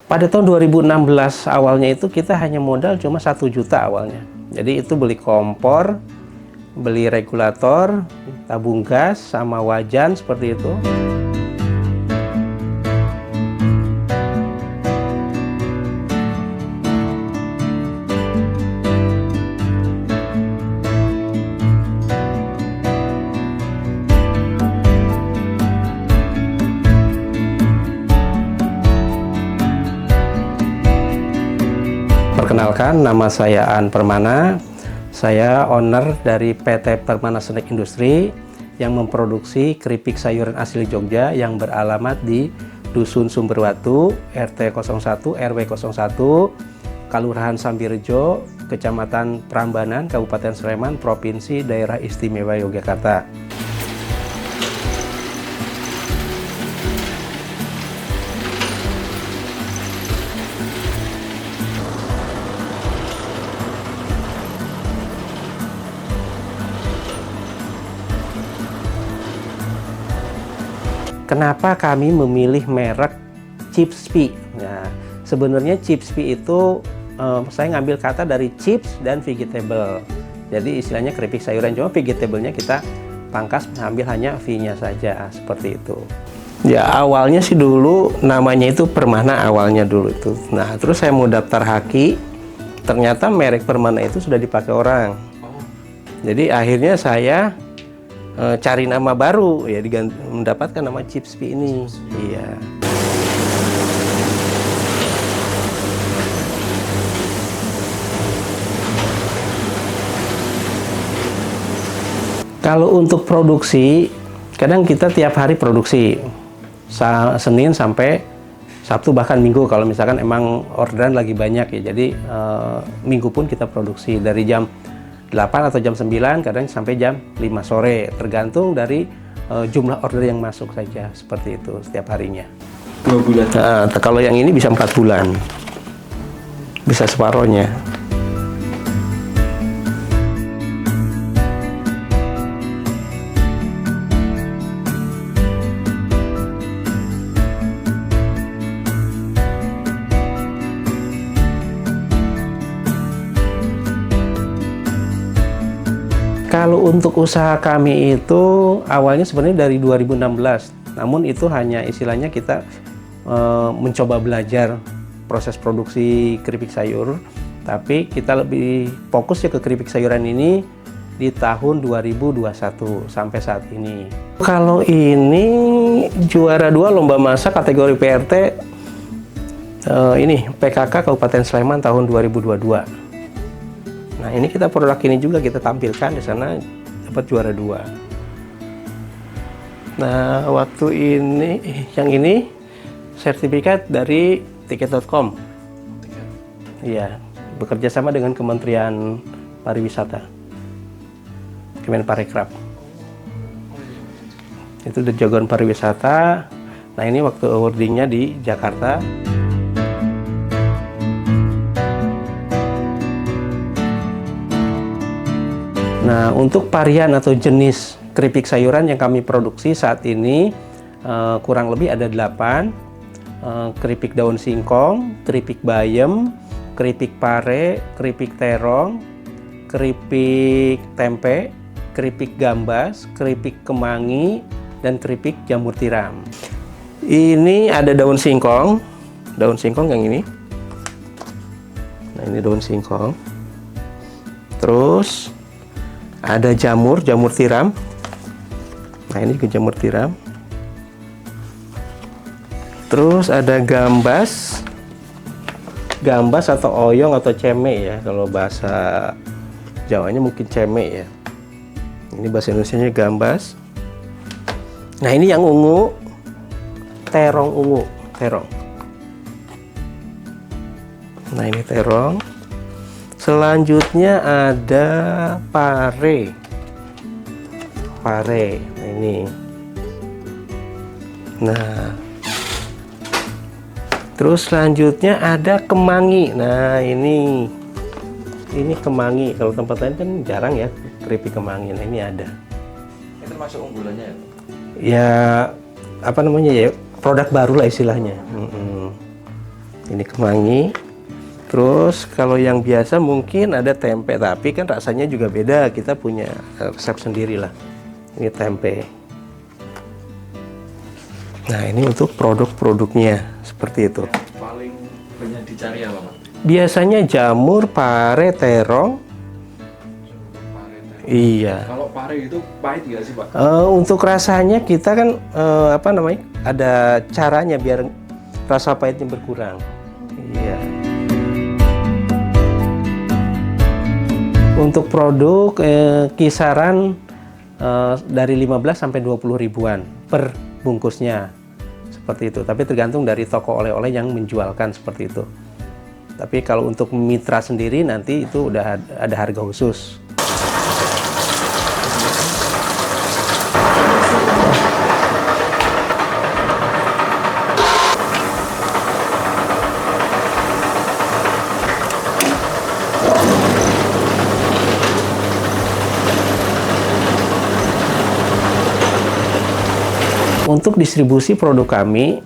Pada tahun 2016 awalnya itu kita hanya modal cuma 1 juta awalnya. Jadi itu beli kompor, beli regulator, tabung gas, sama wajan seperti itu. Perkenalkan, nama saya Aan Permana. Saya owner dari PT Permana Snack Industri yang memproduksi keripik sayuran asli Jogja yang beralamat di Dusun Sumberwatu, RT 01 RW 01, Kelurahan Sambirejo, Kecamatan Prambanan, Kabupaten Sleman, Provinsi Daerah Istimewa Yogyakarta. Kenapa kami memilih merek Chips Pea? Nah, sebenarnya Chips Pea itu saya ngambil kata dari chips dan vegetable. Jadi istilahnya keripik sayuran, cuma vegetable-nya kita pangkas, ambil hanya V-nya saja, seperti itu. Ya awalnya sih dulu namanya itu Permana awalnya dulu itu. Nah terus saya mau daftar haki, ternyata merek Permana itu sudah dipakai orang. Jadi akhirnya saya cari nama baru ya, mendapatkan nama Chips Pea ini. Iya. Kalau untuk produksi, kadang kita tiap hari produksi, Senin sampai Sabtu bahkan Minggu kalau misalkan emang orderan lagi banyak ya. Jadi Minggu pun kita produksi dari jam 8 atau jam 9, kadang sampai jam 5 sore, tergantung dari jumlah order yang masuk saja, seperti itu setiap harinya. 2 bulan? Kalau yang ini bisa 4 bulan, bisa separohnya. Kalau untuk usaha kami itu awalnya sebenarnya dari 2016, namun itu hanya istilahnya kita mencoba belajar proses produksi keripik sayur, tapi kita lebih fokus ya ke keripik sayuran ini di tahun 2021 sampai saat ini. Kalau ini juara 2 lomba masak kategori PRT ini PKK Kabupaten Sleman tahun 2022. Nah ini kita produk ini juga kita tampilkan di sana, dapat juara 2. Nah waktu ini yang ini sertifikat dari tiket.com. Iya, bekerja sama dengan Kementerian Pariwisata, Kemenparekraf. Itu di Jagoan Pariwisata. Nah ini waktu awardingnya di Jakarta. Nah, untuk varian atau jenis keripik sayuran yang kami produksi saat ini kurang lebih ada 8. Keripik daun singkong, keripik bayam, keripik pare, keripik terong, keripik tempe, keripik gambas, keripik kemangi, dan keripik jamur tiram. Ini ada daun singkong yang ini. Nah, ini daun singkong. Terus ada jamur tiram. Nah ini juga jamur tiram. Terus ada gambas atau oyong atau ceme ya, kalau bahasa Jawanya mungkin ceme ya. Ini bahasa Indonesianya gambas. Nah ini yang ungu, terong. Nah ini terong. Selanjutnya ada pare. Nah ini. Nah, terus selanjutnya ada kemangi. Nah ini kemangi. Kalau tempat lain kan jarang ya keripik kemangi. Nah ini ada. Itu termasuk unggulannya ya? Ya apa namanya ya, produk baru lah istilahnya. Ini kemangi. Terus kalau yang biasa mungkin ada tempe, tapi kan rasanya juga beda. Kita punya resep sendiri lah. Ini tempe. Nah, ini untuk produk-produknya seperti itu. Yang paling banyak dicari apa, Pak? Biasanya jamur, pare, terong. Iya. Kalau pare itu pahit nggak sih, Pak? Untuk rasanya kita kan ada caranya biar rasa pahitnya berkurang. Iya. Untuk produk kisaran dari 15 sampai 20 ribuan per bungkusnya. Seperti itu. Tapi tergantung dari toko oleh-oleh yang menjualkan seperti itu. Tapi kalau untuk mitra sendiri nanti itu udah ada harga khusus. Untuk distribusi produk kami,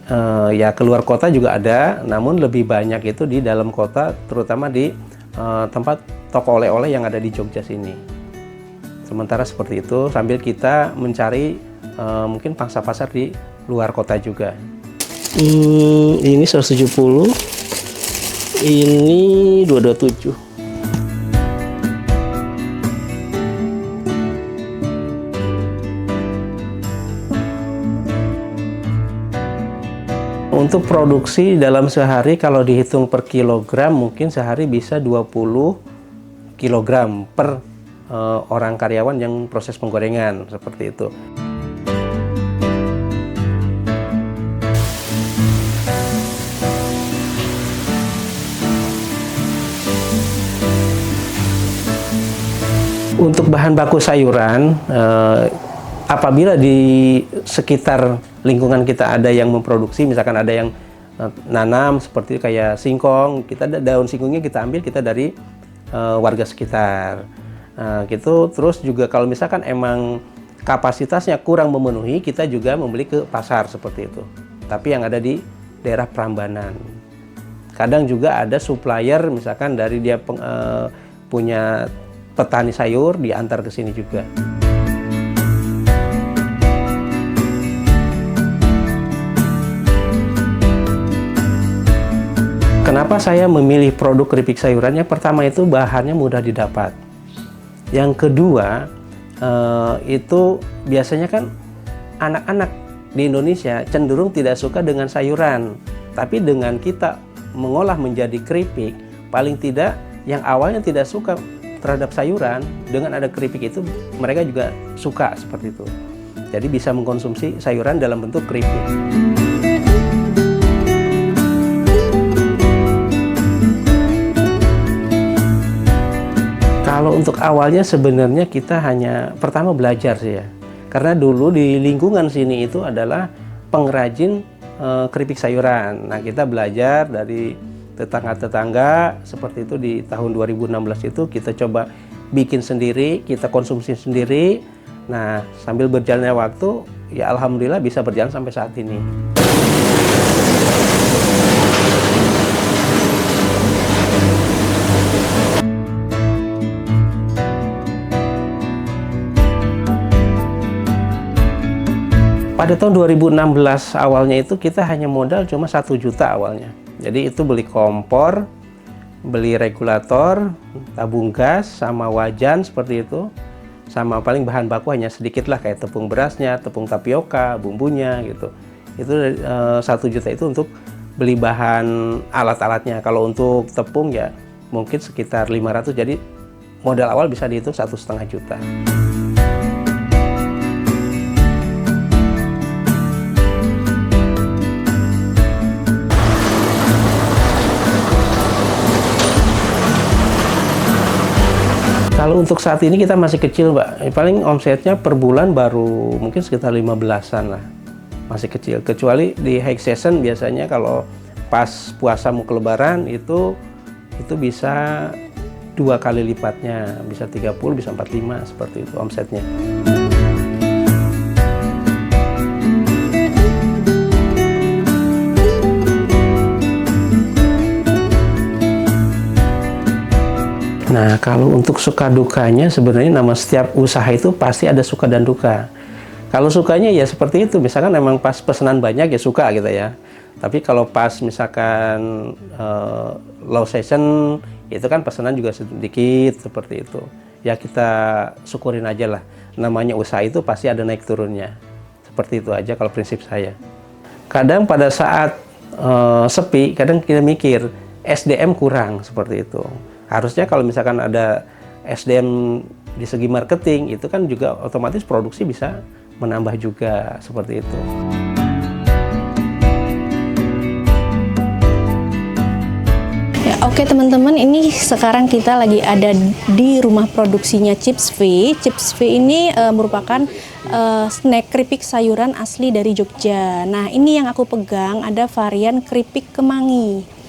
ya keluar kota juga ada, namun lebih banyak itu di dalam kota, terutama di tempat toko oleh-oleh yang ada di Jogja sini. Sementara seperti itu, sambil kita mencari mungkin pangsa pasar di luar kota juga. Ini 170, ini 227. Untuk produksi dalam sehari kalau dihitung per kilogram mungkin sehari bisa 20 kilogram per orang karyawan yang proses penggorengan seperti itu. Untuk bahan baku sayuran, apabila di sekitar lingkungan kita ada yang memproduksi, misalkan ada yang nanam seperti kayak singkong, kita daun singkongnya kita ambil kita dari warga sekitar. Gitu. Terus juga kalau misalkan emang kapasitasnya kurang memenuhi, kita juga membeli ke pasar seperti itu. Tapi yang ada di daerah Prambanan. Kadang juga ada supplier, misalkan dari dia punya petani sayur diantar ke sini juga. Kenapa saya memilih produk keripik sayurannya? Pertama itu bahannya mudah didapat. Yang kedua, itu biasanya kan anak-anak di Indonesia cenderung tidak suka dengan sayuran. Tapi dengan kita mengolah menjadi keripik, paling tidak yang awalnya tidak suka terhadap sayuran, dengan ada keripik itu mereka juga suka seperti itu. Jadi bisa mengkonsumsi sayuran dalam bentuk keripik. Kalau untuk awalnya sebenarnya kita hanya pertama belajar sih ya. Karena dulu di lingkungan sini itu adalah pengrajin keripik sayuran. Nah, kita belajar dari tetangga-tetangga seperti itu. Di tahun 2016 itu kita coba bikin sendiri, kita konsumsi sendiri. Nah, sambil berjalannya waktu, ya alhamdulillah bisa berjalan sampai saat ini. Pada tahun 2016 awalnya itu kita hanya modal cuma 1 juta awalnya. Jadi itu beli kompor, beli regulator, tabung gas, sama wajan seperti itu. Sama paling bahan baku hanya sedikit lah kayak tepung berasnya, tepung tapioka, bumbunya gitu. Itu 1 juta itu untuk beli bahan alat-alatnya. Kalau untuk tepung ya mungkin sekitar 500, jadi modal awal bisa dihitung 1,5 juta. Kalau untuk saat ini kita masih kecil, Mbak. Paling omsetnya per bulan baru mungkin sekitar 15-an lah. Masih kecil. Kecuali di high season biasanya kalau pas puasa mau ke lebaran itu bisa 2 kali lipatnya. Bisa 30, bisa 45 seperti itu omsetnya. Nah, kalau untuk suka dukanya sebenarnya nama setiap usaha itu pasti ada suka dan duka. Kalau sukanya ya seperti itu, misalkan emang pas pesanan banyak ya suka gitu ya. Tapi kalau pas misalkan low season itu kan pesanan juga sedikit seperti itu. Ya kita syukurin aja lah. Namanya usaha itu pasti ada naik turunnya. Seperti itu aja kalau prinsip saya. Kadang pada saat sepi, kadang kita mikir SDM kurang seperti itu. Harusnya kalau misalkan ada SDM di segi marketing itu kan juga otomatis produksi bisa menambah juga seperti itu. Ya, oke teman-teman, ini sekarang kita lagi ada di rumah produksinya Chips V. Chips V ini merupakan snack keripik sayuran asli dari Jogja. Nah, ini yang aku pegang ada varian keripik kemangi.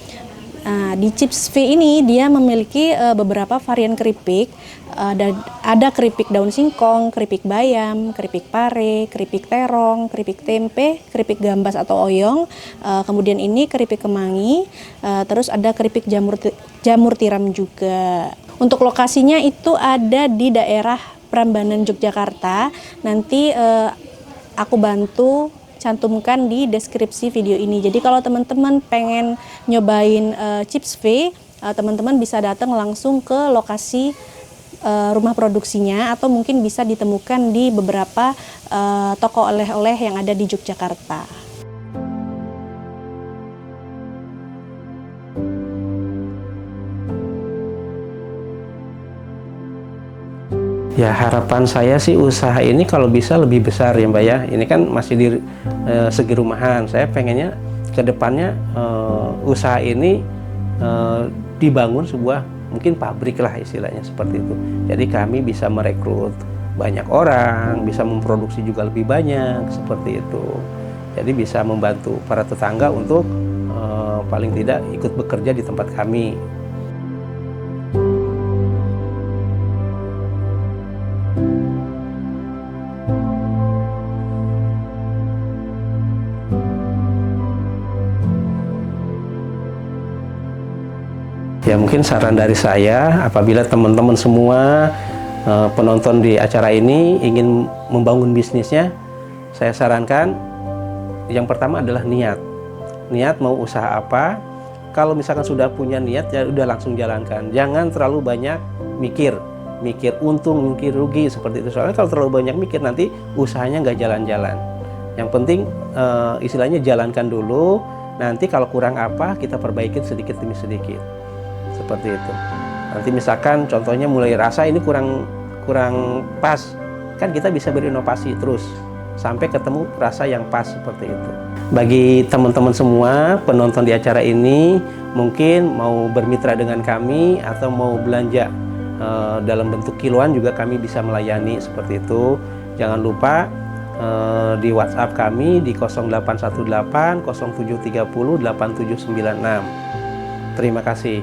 Nah, di Chips V ini dia memiliki beberapa varian keripik. Ada keripik daun singkong, keripik bayam, keripik pare, keripik terong, keripik tempe, keripik gambas atau oyong. Kemudian ini keripik kemangi, terus ada keripik jamur tiram juga. Untuk lokasinya itu ada di daerah Prambanan, Yogyakarta. Nanti aku bantu cantumkan di deskripsi video ini. Jadi kalau teman-teman pengen nyobain Chips V, teman-teman bisa datang langsung ke lokasi rumah produksinya atau mungkin bisa ditemukan di beberapa toko oleh-oleh yang ada di Yogyakarta. Ya harapan saya sih usaha ini kalau bisa lebih besar ya Mbak ya. Ini kan masih di segi rumahan. Saya pengennya ke depannya usaha ini dibangun sebuah mungkin pabrik lah istilahnya seperti itu. Jadi kami bisa merekrut banyak orang, bisa memproduksi juga lebih banyak seperti itu. Jadi bisa membantu para tetangga untuk paling tidak ikut bekerja di tempat kami. Ya mungkin saran dari saya, apabila teman-teman semua penonton di acara ini ingin membangun bisnisnya, saya sarankan yang pertama adalah niat. Niat mau usaha apa, kalau misalkan sudah punya niat ya udah langsung jalankan. Jangan terlalu banyak mikir untung, mikir rugi seperti itu. Soalnya kalau terlalu banyak mikir nanti usahanya nggak jalan-jalan. Yang penting istilahnya jalankan dulu, nanti kalau kurang apa kita perbaikin sedikit demi sedikit. Seperti itu. Nanti misalkan contohnya mulai rasa ini kurang pas, kan kita bisa berinovasi terus sampai ketemu rasa yang pas seperti itu. Bagi teman-teman semua penonton di acara ini mungkin mau bermitra dengan kami atau mau belanja dalam bentuk kiloan juga kami bisa melayani seperti itu. Jangan lupa di WhatsApp kami di 0818 0730 8796. Terima kasih.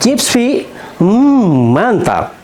Chips V, mantap.